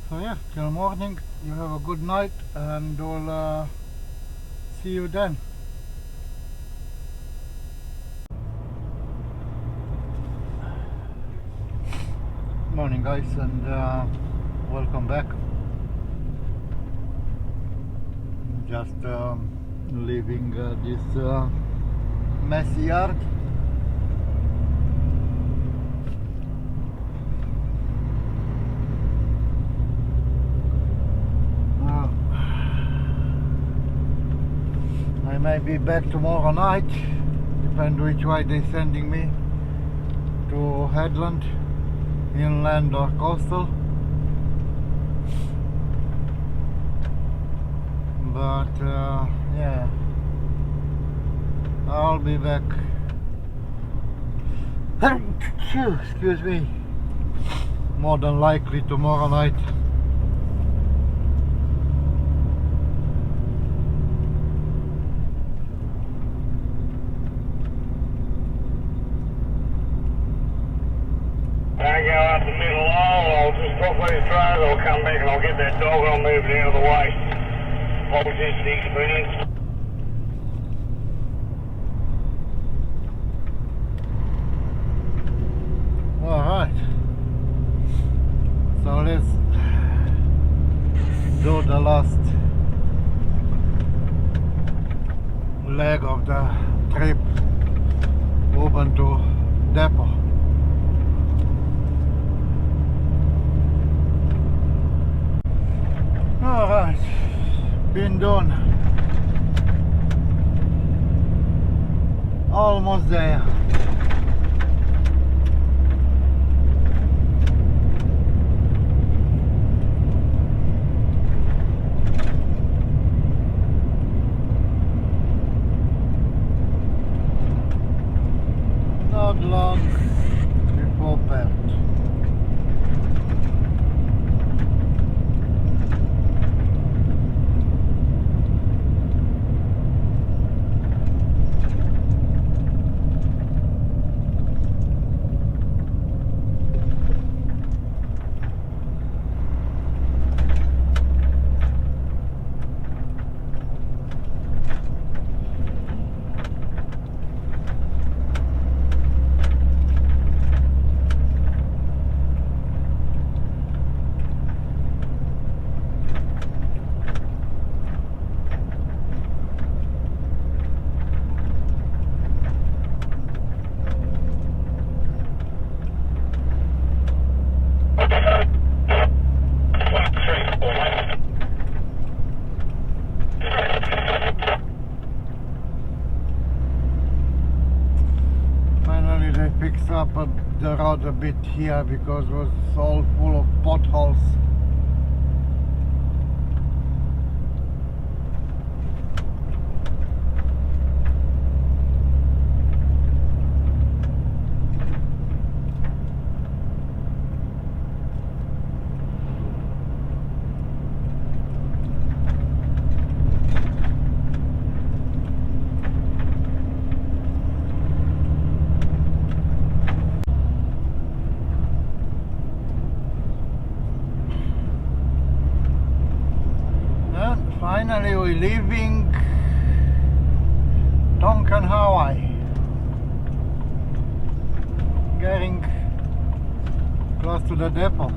So yeah, till morning, you have a good night and we'll see you then. Morning guys, and welcome back. Just leaving this messy yard. I may be back tomorrow night, depend which way they sending me, to headland, inland or coastal. But yeah, I'll be back. Excuse me. More than likely tomorrow night. I go out the middle wall, I'll just quickly drive, I'll come back and I'll get that dog and I'll move it out of the way. What was this, the experience? Alright. So let's do the last leg of the trip open to depot. Alright, been done. Almost there. Not long before Perth. Finally they fixed up the road a bit here because it was all full of potholes. Finally we're leaving Tonkin, Hawaii. Getting close to the depot.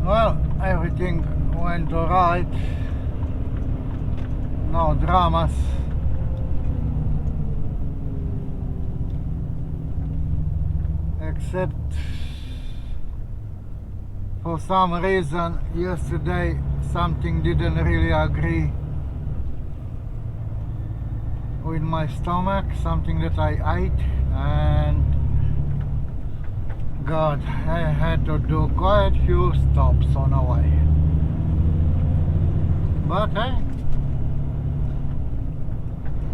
Well, everything went alright. No dramas. Except for some reason yesterday something didn't really agree with my stomach, something that I ate, and God, I had to do quite a few stops on the way. But hey,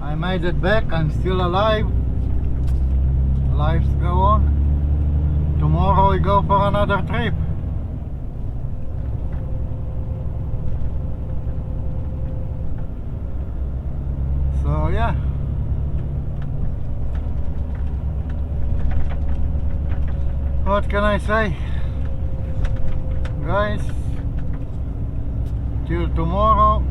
I made it back, I'm still alive. Lives go on. Tomorrow we go for another trip. So yeah, what can I say, guys? Till tomorrow.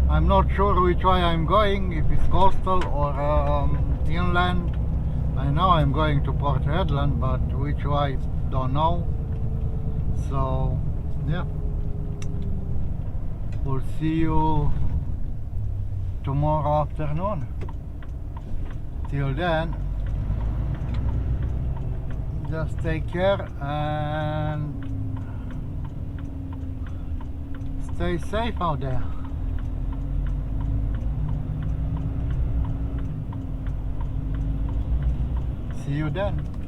I'm not sure which way I'm going, if it's coastal or inland. I know I'm going to Port Hedland, but which way, don't know. So yeah, we'll see you tomorrow afternoon. Till then, just take care and Stay safe out there. See you then.